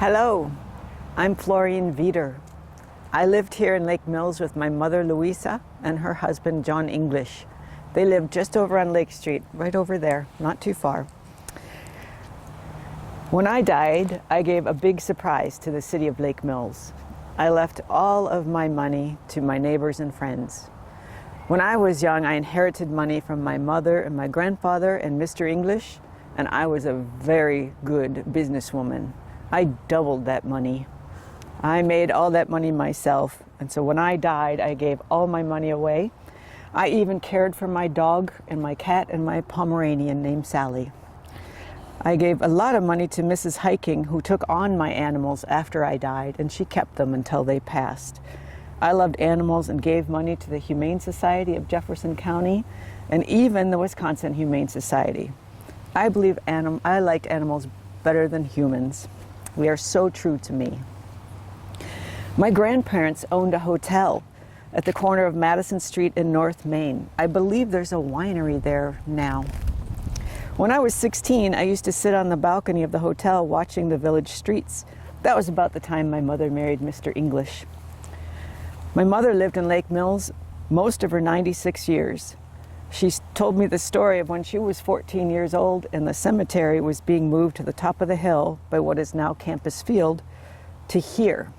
Hello, I'm Florine Veeder. I lived here in Lake Mills with my mother Louisa and her husband John English. They lived just over on Lake Street, right over there, not too far. When I died, I gave a big surprise to the city of Lake Mills. I left all of my money to my neighbors and friends. When I was young, I inherited money from my mother and my grandfather and Mr. English, and I was a very good businesswoman. I doubled that money. I made all that money myself, and so when I died, I gave all my money away. I even cared for my dog and my cat and my Pomeranian named Sally. I gave a lot of money to Mrs. Hiking, who took on my animals after I died, and she kept them until they passed. I loved animals and gave money to the Humane Society of Jefferson County and even the Wisconsin Humane Society. I believe I liked animals better than humans. We are so true to me. My grandparents owned a hotel at the corner of Madison Street in North Main. I believe there's a winery there now. When I was 16, I used to sit on the balcony of the hotel watching the village streets. That was about the time my mother married Mr. English. My mother lived in Lake Mills most of her 96 years. She told me the story of when she was 14 years old and the cemetery was being moved to the top of the hill by what is now Campus Field to here.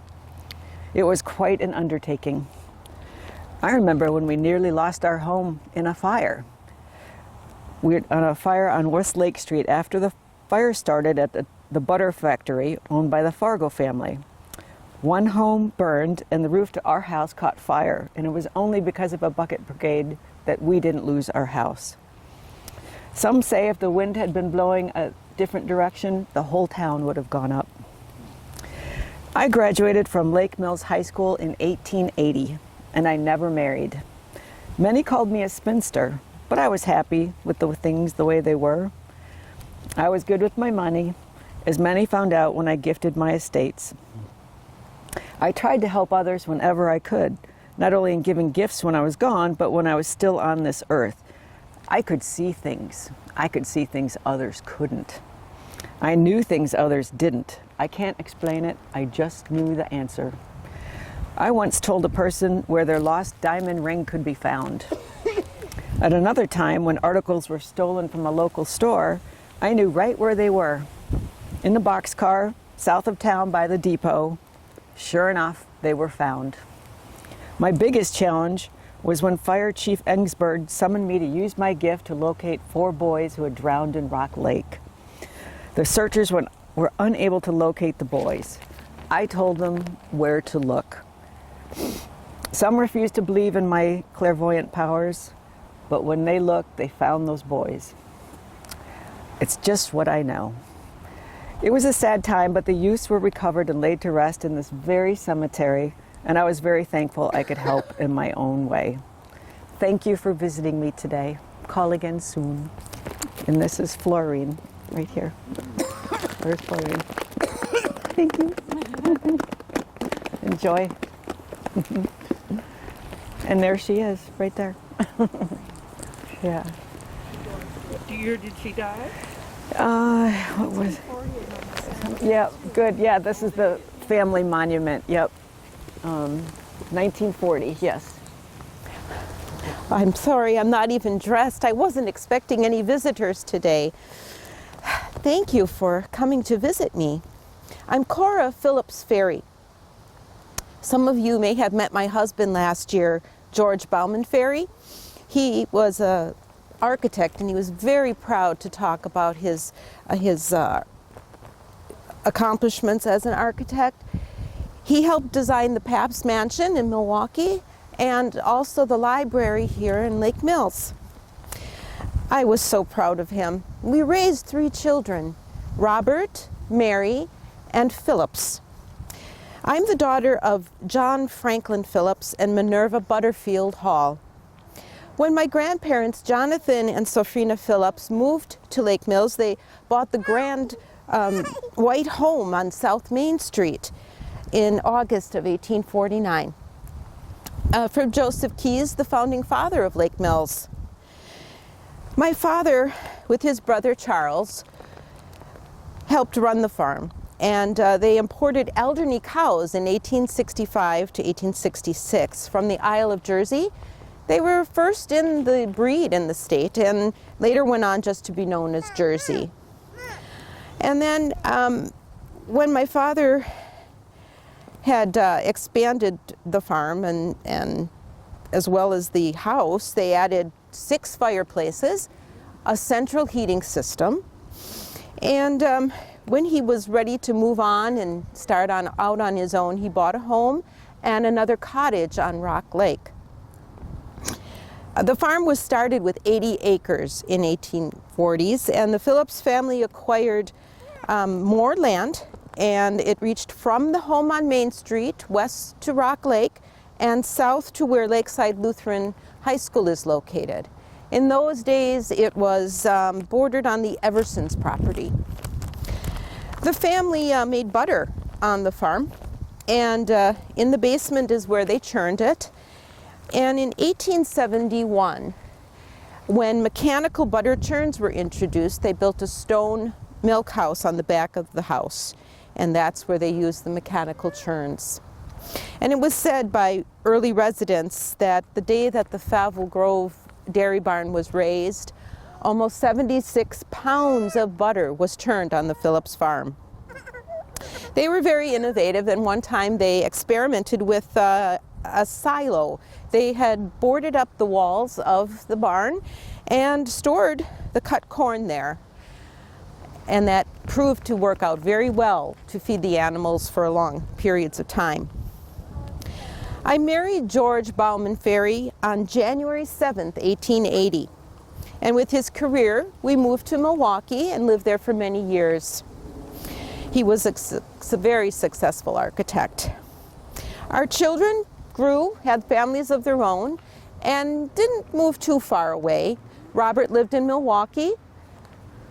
It was quite an undertaking. I remember when we nearly lost our home in a fire. We were on a fire on West Lake Street after the fire started at the butter factory owned by the Fargo family. One home burned and the roof to our house caught fire, and it was only because of a bucket brigade that we didn't lose our house. Some say if the wind had been blowing a different direction, the whole town would have gone up. I graduated from Lake Mills High School in 1880, and I never married. Many called me a spinster, but I was happy with the things the way they were. I was good with my money, as many found out when I gifted my estates. I tried to help others whenever I could, not only in giving gifts when I was gone, but when I was still on this earth. I could see things. I could see things others couldn't. I knew things others didn't. I can't explain it, I just knew the answer. I once told a person where their lost diamond ring could be found. At another time, when articles were stolen from a local store, I knew right where they were. In the boxcar, south of town by the depot. Sure enough, they were found. My biggest challenge was when Fire Chief Engsberg summoned me to use my gift to locate 4 boys who had drowned in Rock Lake. The searchers were unable to locate the boys. I told them where to look. Some refused to believe in my clairvoyant powers, but when they looked, they found those boys. It's just what I know. It was a sad time, but the youths were recovered and laid to rest in this very cemetery, and I was very thankful I could help in my own way. Thank you for visiting me today. Call again soon. And this is Florine, right here. Where's Florine? Thank you. Enjoy. And there she is, right there. Yeah. What year did she die? What was? Yeah, good. Yeah, this is the family monument. Yep. 1940. Yes. I'm sorry, I'm not even dressed. I wasn't expecting any visitors today. Thank you for coming to visit me. I'm Cora Phillips Ferry. Some of you may have met my husband last year, George Bauman Ferry. He was an architect, and he was very proud to talk about his accomplishments as an architect. He helped design the Pabst Mansion in Milwaukee and also the library here in Lake Mills. I was so proud of him. We raised 3 children, Robert, Mary, and Phillips. I'm the daughter of John Franklin Phillips and Minerva Butterfield Hall. When my grandparents, Jonathan and Sophrina Phillips, moved to Lake Mills, they bought the grand white home on South Main Street in August of 1849. From Joseph Keyes, the founding father of Lake Mills. My father, with his brother Charles, helped run the farm. And they imported Alderney cows in 1865 to 1866 from the Isle of Jersey. They were first in the breed in the state and later went on just to be known as Jersey. And then when my father had expanded the farm and as well as the house, they added 6 fireplaces, a central heating system, and when he was ready to move on and start out on his own, he bought a home and another cottage on Rock Lake. The farm was started with 80 acres in 1840s, and the Phillips family acquired more land, and it reached from the home on Main Street west to Rock Lake and south to where Lakeside Lutheran High School is located. In those days, it was bordered on the Eversons property. The family made butter on the farm, and in the basement is where they churned it. And in 1871, when mechanical butter churns were introduced, they built a stone milk house on the back of the house, and that's where they used the mechanical churns. And it was said by early residents that the day that the Favell Grove dairy barn was raised, almost 76 pounds of butter was churned on the Phillips farm. They were very innovative, and one time they experimented with a silo. They had boarded up the walls of the barn and stored the cut corn there. And that proved to work out very well to feed the animals for long periods of time. I married George Bauman Ferry on January 7th, 1880. And with his career, we moved to Milwaukee and lived there for many years. He was a very successful architect. Our children grew, had families of their own, and didn't move too far away. Robert lived in Milwaukee.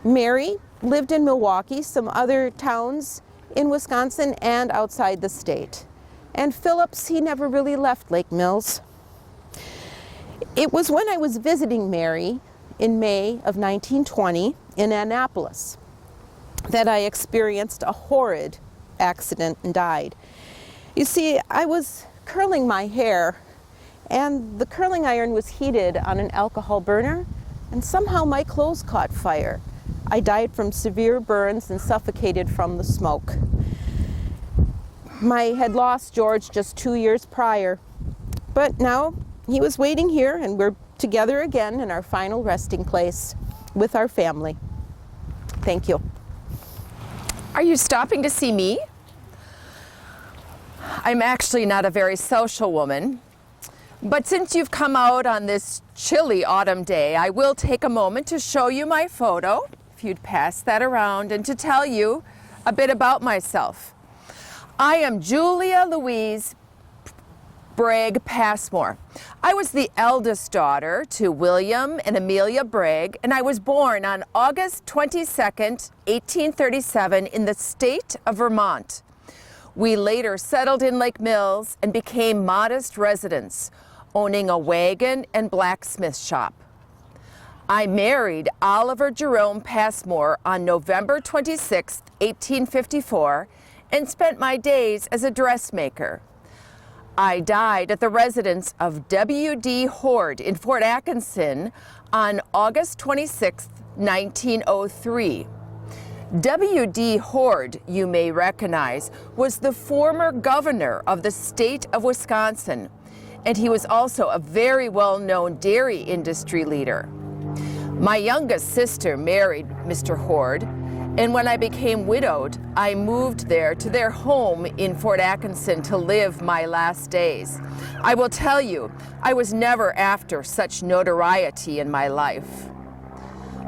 Mary lived in Milwaukee, some other towns in Wisconsin and outside the state. And Phillips, he never really left Lake Mills. It was when I was visiting Mary in May of 1920 in Annapolis that I experienced a horrid accident and died. You see, I was curling my hair, and the curling iron was heated on an alcohol burner, and somehow my clothes caught fire. I died from severe burns and suffocated from the smoke. I had lost George just 2 years prior, but now he was waiting here, and we're together again in our final resting place with our family. Thank you. Are you stopping to see me? I'm actually not a very social woman, but since you've come out on this chilly autumn day, I will take a moment to show you my photo, if you'd pass that around, and to tell you a bit about myself. I am Julia Louise Bragg Passmore. I was the eldest daughter to William and Amelia Bragg, and I was born on August 22nd, 1837 in the state of Vermont. We later settled in Lake Mills and became modest residents, owning a wagon and blacksmith shop. I married Oliver Jerome Passmore on November 26, 1854, and spent my days as a dressmaker. I died at the residence of W.D. Horde in Fort Atkinson on August 26, 1903. W.D. Horde, you may recognize, was the former governor of the state of Wisconsin, and he was also a very well-known dairy industry leader. My youngest sister married Mr. Horde, and when I became widowed, I moved there to their home in Fort Atkinson to live my last days. I will tell you, I was never after such notoriety in my life.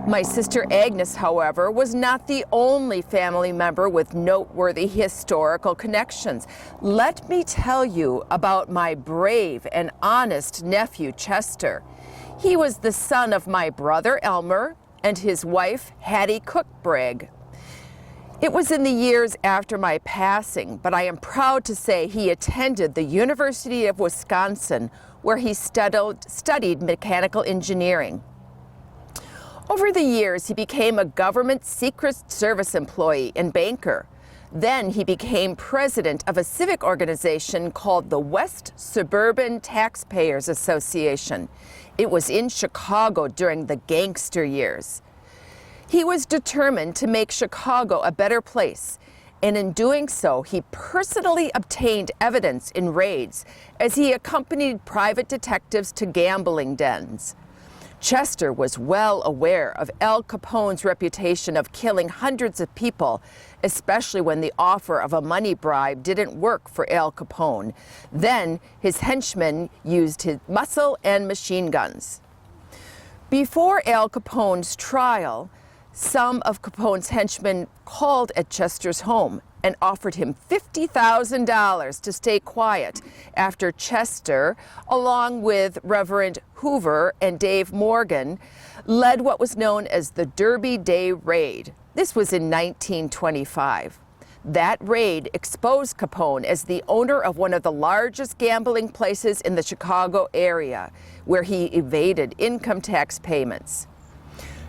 My sister Agnes, however, was not the only family member with noteworthy historical connections. Let me tell you about my brave and honest nephew, Chester. He was the son of my brother Elmer and his wife, Hattie Cook Bragg. It was in the years after my passing, but I am proud to say he attended the University of Wisconsin, where he studied mechanical engineering. Over the years, he became a government Secret Service employee and banker. Then he became president of a civic organization called the West Suburban Taxpayers Association. It was in Chicago during the gangster years. He was determined to make Chicago a better place, and in doing so, he personally obtained evidence in raids as he accompanied private detectives to gambling dens. Chester was well aware of Al Capone's reputation of killing hundreds of people, especially when the offer of a money bribe didn't work for Al Capone. Then his henchmen used his muscle and machine guns. Before Al Capone's trial, some of Capone's henchmen called at Chester's home and offered him $50,000 to stay quiet after Chester, along with Reverend Hoover and Dave Morgan, led what was known as the Derby Day Raid. This was in 1925. That raid exposed Capone as the owner of one of the largest gambling places in the Chicago area, where he evaded income tax payments.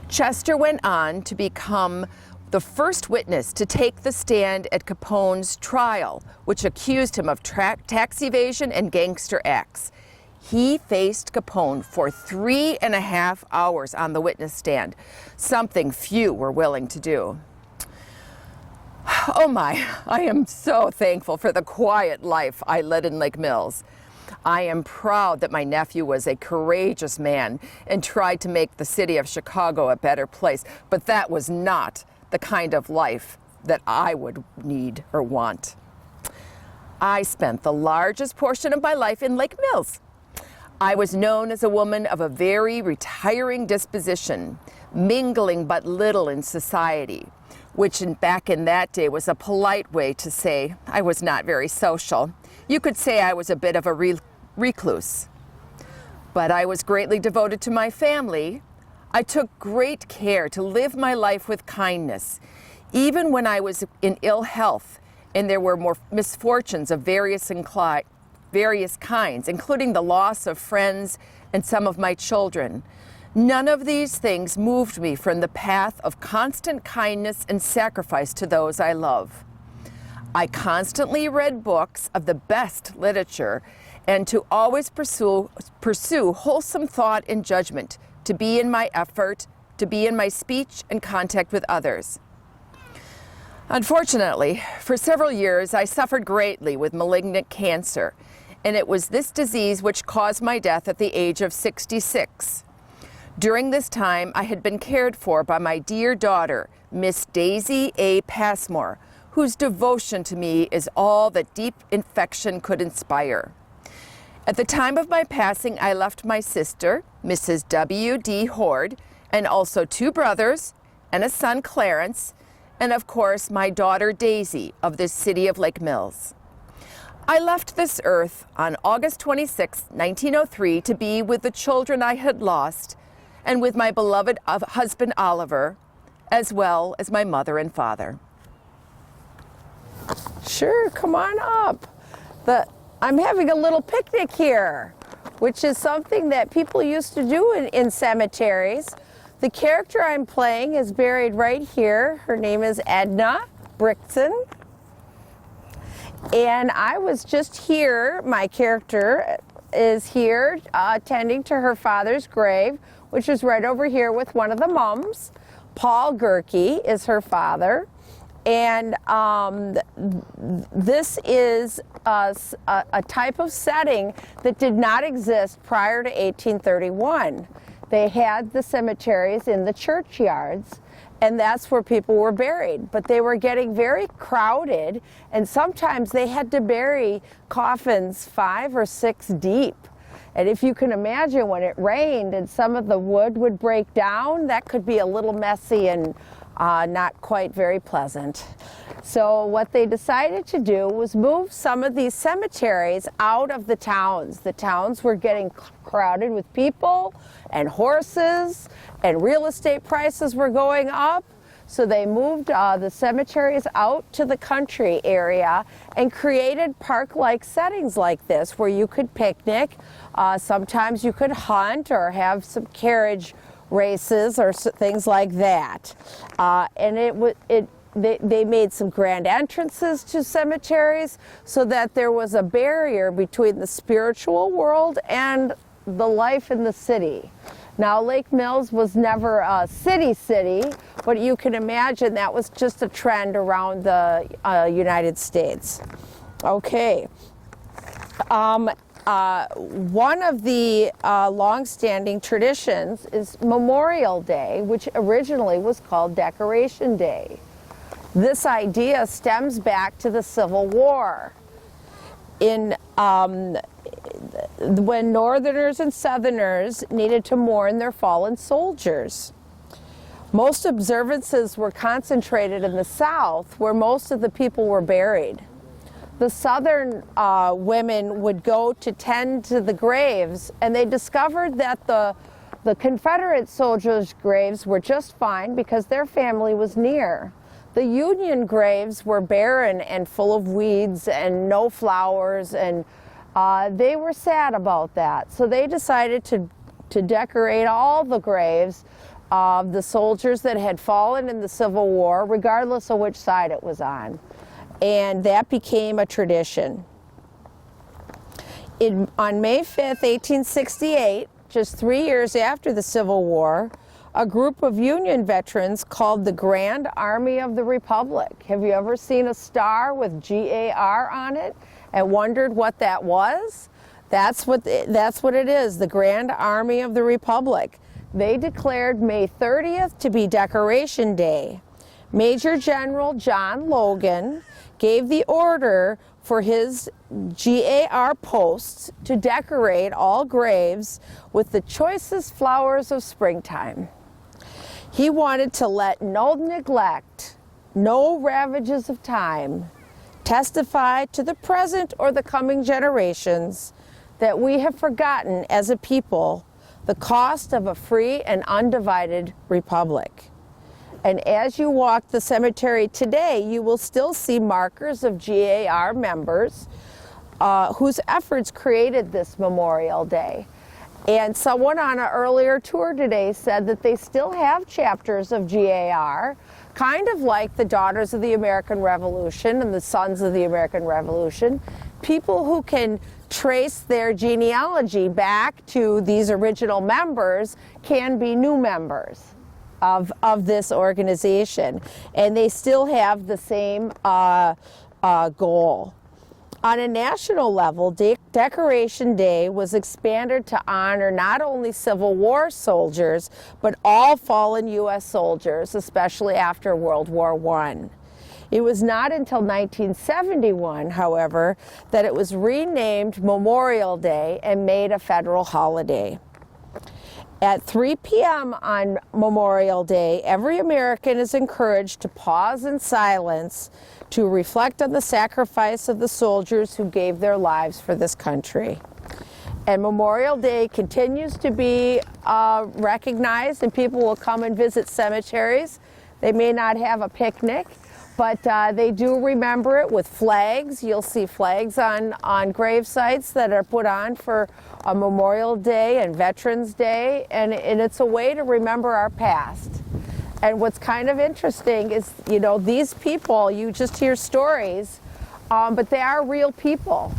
Chester went on to become the first witness to take the stand at Capone's trial, which accused him of tax evasion and gangster acts. He faced Capone for 3.5 hours on the witness stand, something few were willing to do. Oh my, I am so thankful for the quiet life I led in Lake Mills. I am proud that my nephew was a courageous man and tried to make the city of Chicago a better place, but that was not the kind of life that I would need or want. I spent the largest portion of my life in Lake Mills. I was known as a woman of a very retiring disposition, mingling but little in society, which back in that day was a polite way to say I was not very social. You could say I was a bit of a recluse. But I was greatly devoted to my family. I took great care to live my life with kindness, even when I was in ill health and there were more misfortunes of various kinds, including the loss of friends and some of my children. None of these things moved me from the path of constant kindness and sacrifice to those I love. I constantly read books of the best literature and to always pursue wholesome thought and judgment, to be in my effort, to be in my speech and contact with others. Unfortunately, for several years, I suffered greatly with malignant cancer, and it was this disease which caused my death at the age of 66. During this time, I had been cared for by my dear daughter, Miss Daisy A. Passmore, whose devotion to me is all that deep affection could inspire. At the time of my passing, I left my sister, Mrs. W.D. Horde, and also 2 brothers and a son, Clarence, and of course, my daughter, Daisy, of this city of Lake Mills. I left this earth on August 26, 1903, to be with the children I had lost and with my beloved husband, Oliver, as well as my mother and father. Sure, come on up. I'm having a little picnic here, which is something that people used to do in cemeteries. The character I'm playing is buried right here. Her name is Edna Brickson. And I was just here, my character is here attending to her father's grave, which is right over here with one of the mums. Paul Gerke is her father. And this is a type of setting that did not exist prior to 1831. They had the cemeteries in the churchyards, and that's where people were buried. But they were getting very crowded, and sometimes they had to bury coffins 5 or 6 deep. And if you can imagine, when it rained and some of the wood would break down, that could be a little messy and not quite very pleasant. So what they decided to do was move some of these cemeteries out of the towns. The towns were getting crowded with people and horses, and real estate prices were going up. So they moved the cemeteries out to the country area and created park-like settings like this, where you could picnic. Sometimes you could hunt or have some carriage races or things like that. And they made some grand entrances to cemeteries so that there was a barrier between the spiritual world and the life in the city. Now, Lake Mills was never a city, but you can imagine that was just a trend around the United States. Okay. One of the long-standing traditions is Memorial Day, which originally was called Decoration Day. This idea stems back to the Civil War. When Northerners and Southerners needed to mourn their fallen soldiers. Most observances were concentrated in the South, where most of the people were buried. The Southern women would go to tend to the graves, and they discovered that the Confederate soldiers' graves were just fine because their family was near. The Union graves were barren and full of weeds and no flowers, and they were sad about that. So they decided to decorate all the graves of the soldiers that had fallen in the Civil War, regardless of which side it was on. And that became a tradition. On May 5th, 1868, just 3 years after the Civil War, a group of Union veterans called the Grand Army of the Republic. Have you ever seen a star with GAR on it and wondered what that was? That's what it is, the Grand Army of the Republic. They declared May 30th to be Decoration Day. Major General John Logan gave the order for his GAR posts to decorate all graves with the choicest flowers of springtime. He wanted to let no neglect, no ravages of time, testify to the present or the coming generations that we have forgotten as a people the cost of a free and undivided republic. And as you walk the cemetery today, you will still see markers of GAR members whose efforts created this Memorial Day. And someone on an earlier tour today said that they still have chapters of GAR, kind of like the Daughters of the American Revolution and the Sons of the American Revolution, people who can trace their genealogy back to these original members can be new members of this organization, and they still have the same goal. On a national level, Decoration Day was expanded to honor not only Civil War soldiers, but all fallen U.S. soldiers, especially after World War I. It was not until 1971, however, that it was renamed Memorial Day and made a federal holiday. At 3 p.m. on Memorial Day, every American is encouraged to pause in silence to reflect on the sacrifice of the soldiers who gave their lives for this country. And Memorial Day continues to be recognized, and people will come and visit cemeteries. They may not have a picnic, but they do remember it with flags. You'll see flags on grave sites that are put on for a Memorial Day and Veterans Day, and it's a way to remember our past. And what's kind of interesting is, you know, these people, you just hear stories, but they are real people.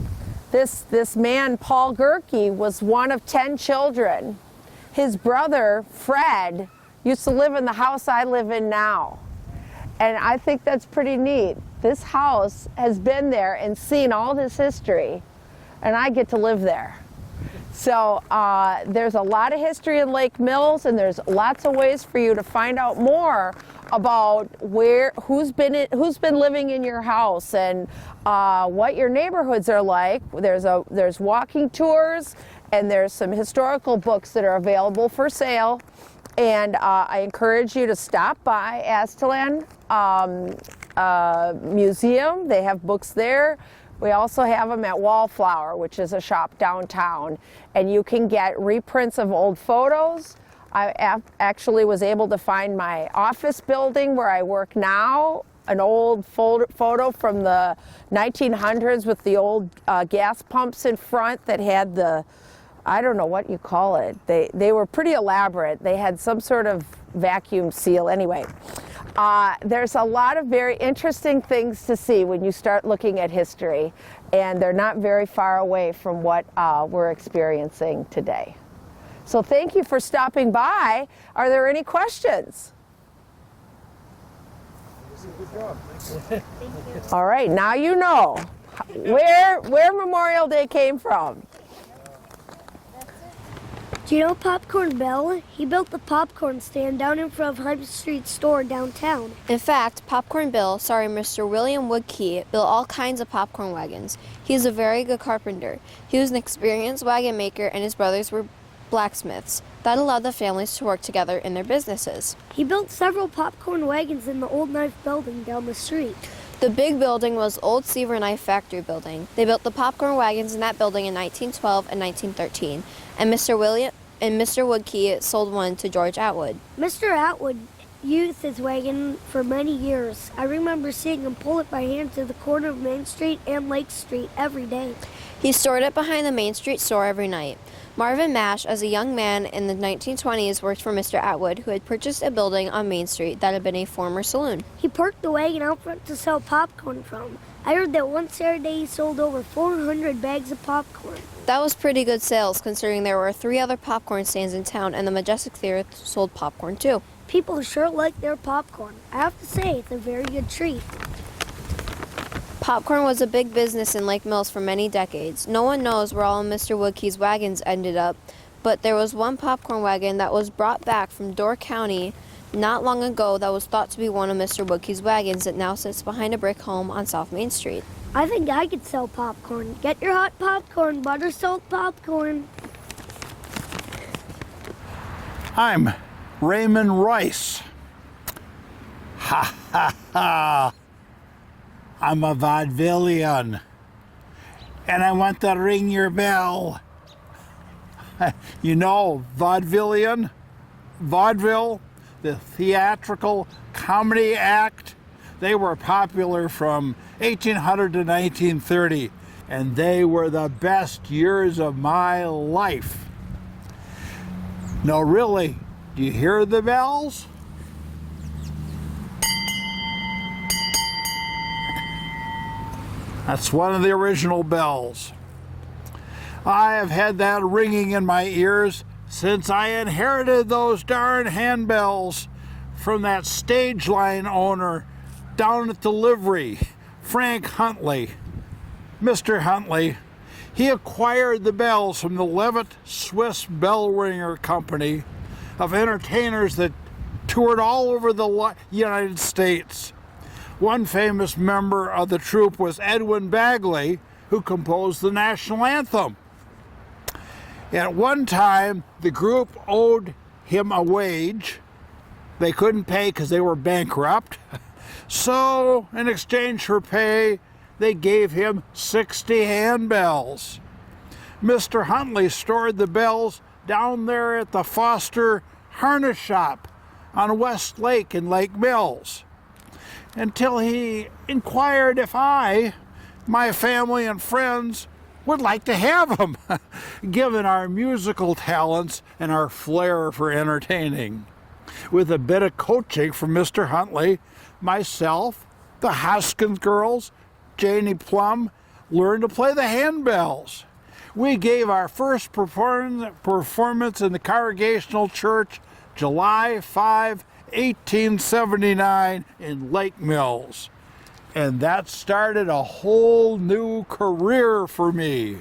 This man, Paul Gerke, was one of 10 children. His brother, Fred, used to live in the house I live in now. And I think that's pretty neat. This house has been there and seen all this history, and I get to live there. So there's a lot of history in Lake Mills, and there's lots of ways for you to find out more about who's been living in your house and what your neighborhoods are like. There's walking tours, and there's some historical books that are available for sale. And I encourage you to stop by Aztalan Museum. They have books there. We also have them at Wallflower, which is a shop downtown. And you can get reprints of old photos. I actually was able to find my office building where I work now, an old photo from the 1900s with the old gas pumps in front that had the, I don't know what you call it. They were pretty elaborate. They had some sort of vacuum seal. Anyway, There's a lot of very interesting things to see when you start looking at history, and they're not very far away from what we're experiencing today. So thank you for stopping by. Are there any questions? Good job. Thank you. All right, now you know where Memorial Day came from. Do you know Popcorn Bill? He built the popcorn stand down in front of High Street store downtown. In fact, Popcorn Bill, Mr. William Wodke, built all kinds of popcorn wagons. He is a very good carpenter. He was an experienced wagon maker, and his brothers were blacksmiths. That allowed the families to work together in their businesses. He built several popcorn wagons in the old knife building down the street. The big building was Old Seaver Knife Factory building. They built the popcorn wagons in that building in 1912 and 1913, and Mr. Wodke sold one to George Atwood. Mr. Atwood used his wagon for many years. I remember seeing him pull it by hand to the corner of Main Street and Lake Street every day. He stored it behind the Main Street store every night. Marvin Mash, as a young man in the 1920s, worked for Mr. Atwood, who had purchased a building on Main Street that had been a former saloon. He parked the wagon out front to sell popcorn from. I heard that one Saturday he sold over 400 bags of popcorn. That was pretty good sales, considering there were 3 other popcorn stands in town, and the Majestic Theater sold popcorn too. People sure like their popcorn. I have to say, it's a very good treat. Popcorn was a big business in Lake Mills for many decades. No one knows where all of Mr. Wodke's wagons ended up, but there was one popcorn wagon that was brought back from Door County not long ago that was thought to be one of Mr. Wodke's wagons that now sits behind a brick home on South Main Street. I think I could sell popcorn. Get your hot popcorn, butter salt popcorn. I'm Raymond Royce. Ha ha ha. I'm a vaudevillian. And I want to ring your bell. You know, vaudevillian? Vaudeville, the theatrical comedy act. They were popular from 1800 to 1930, and they were the best years of my life. No, really, do you hear the bells? That's one of the original bells. I have had that ringing in my ears since I inherited those darn handbells from that stage line owner down at the livery, Frank Huntley. Mr. Huntley, he acquired the bells from the Levitt Swiss Bell Ringer Company of entertainers that toured all over the United States. One famous member of the troupe was Edwin Bagley, who composed the national anthem. At one time, the group owed him a wage. They couldn't pay because they were bankrupt. So, in exchange for pay, they gave him 60 handbells. Mr. Huntley stored the bells down there at the Foster Harness Shop on West Lake in Lake Mills, until he inquired if I, my family and friends, would like to have them, given our musical talents and our flair for entertaining. With a bit of coaching from Mr. Huntley, myself, the Hoskins girls, Janie Plum, learned to play the handbells. We gave our first performance in the Congregational Church July 5, 1879 in Lake Mills. And that started a whole new career for me.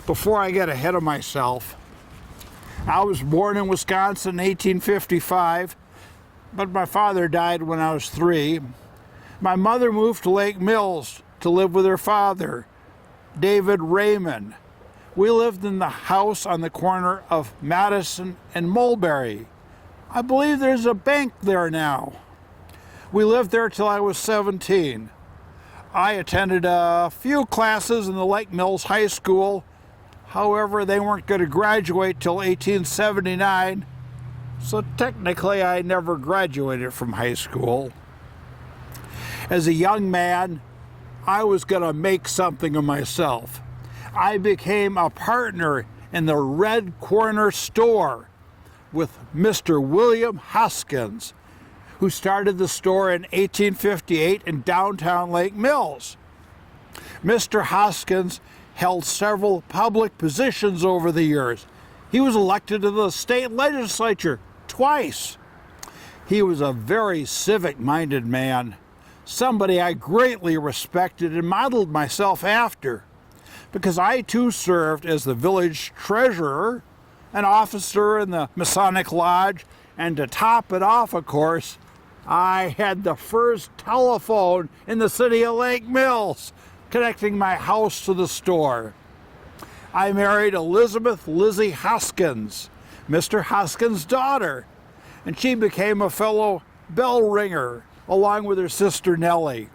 Before I get ahead of myself, I was born in Wisconsin in 1855, but my father died when I was 3. My mother moved to Lake Mills to live with her father, David Raymond. We lived in the house on the corner of Madison and Mulberry. I believe there's a bank there now. We lived there till I was 17. I attended a few classes in the Lake Mills High School. However, they weren't going to graduate till 1879, so technically I never graduated from high school. As a young man, I was going to make something of myself. I became a partner in the Red Corner store with Mr. William Hoskins. who started the store in 1858 in downtown Lake Mills. Mr. Hoskins held several public positions over the years. He was elected to the state legislature twice. He was a very civic-minded man, somebody I greatly respected and modeled myself after, because I too served as the village treasurer, an officer in the Masonic Lodge, and to top it off, of course, I had the first telephone in the city of Lake Mills, connecting my house to the store. I married Elizabeth Lizzie Hoskins, Mr. Hoskins' daughter, and she became a fellow bell ringer, along with her sister Nellie.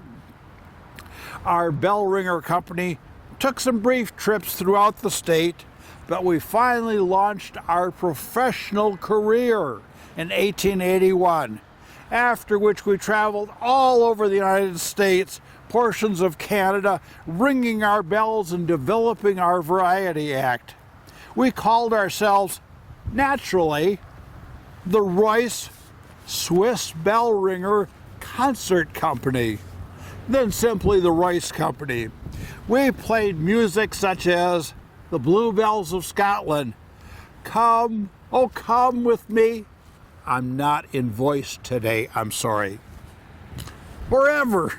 Our bell ringer company took some brief trips throughout the state, but we finally launched our professional career in 1881, after which we traveled all over the United States, portions of Canada, ringing our bells and developing our variety act. We called ourselves, naturally, the Royce Swiss Bell Ringer Concert Company, then simply the Royce Company. We played music such as the Bluebells of Scotland, Come, Oh Come With Me. I'm not in voice today, I'm sorry. Forever.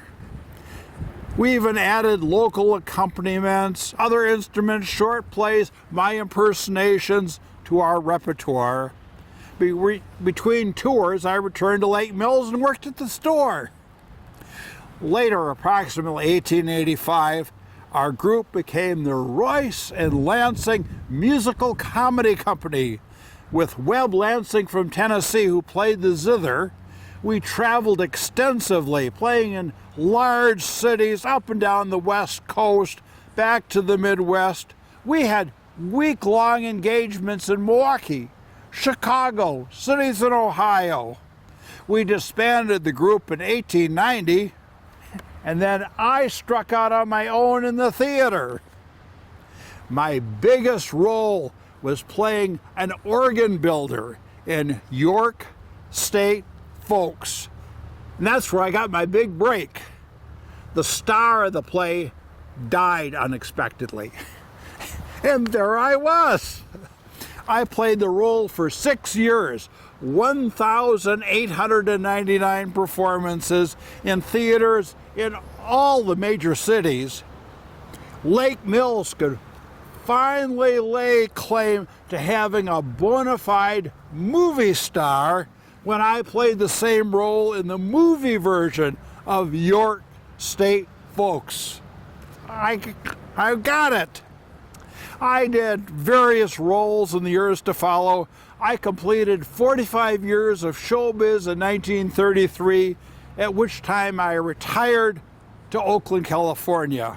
We even added local accompaniments, other instruments, short plays, my impersonations to our repertoire. Between tours, I returned to Lake Mills and worked at the store. Later, approximately 1885, our group became the Royce and Lansing Musical Comedy Company. With Webb Lansing from Tennessee, who played the zither, we traveled extensively, playing in large cities up and down the West Coast, back to the Midwest. We had week-long engagements in Milwaukee, Chicago, cities in Ohio. We disbanded the group in 1890, and then I struck out on my own in the theater. My biggest role was playing an organ builder in York State Folks. And that's where I got my big break. The star of the play died unexpectedly. And there I was. I played the role for 6 years, 1,899 performances in theaters in all the major cities. Lake Mills could finally lay claim to having a bona fide movie star when I played the same role in the movie version of York State Folks. I got it. I did various roles in the years to follow. I completed 45 years of showbiz in 1933, at which time I retired to Oakland, California.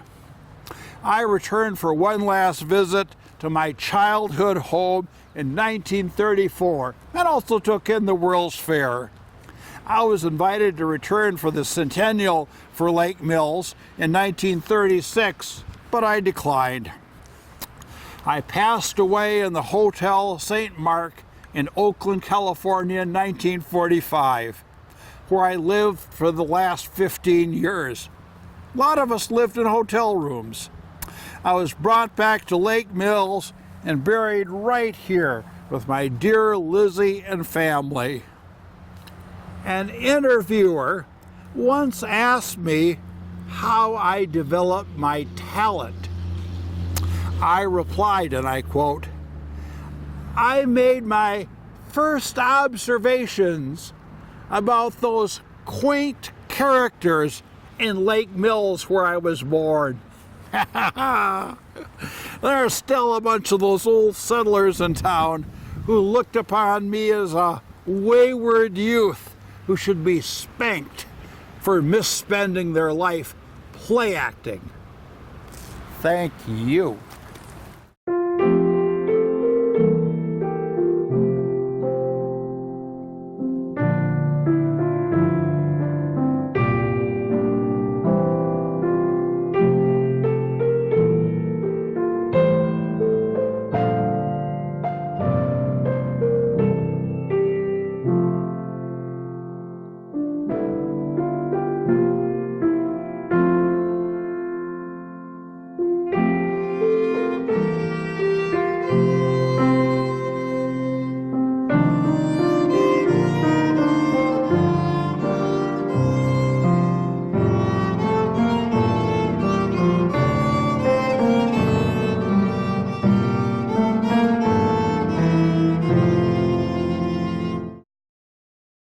I returned for one last visit to my childhood home in 1934 and also took in the World's Fair. I was invited to return for the centennial for Lake Mills in 1936, but I declined. I passed away in the Hotel St. Mark in Oakland, California in 1945, where I lived for the last 15 years. A lot of us lived in hotel rooms. I was brought back to Lake Mills and buried right here with my dear Lizzie and family. An interviewer once asked me how I developed my talent. I replied, and I quote, "I made my first observations about those quaint characters in Lake Mills where I was born." There's still a bunch of those old settlers in town who looked upon me as a wayward youth who should be spanked for misspending their life play acting. Thank you.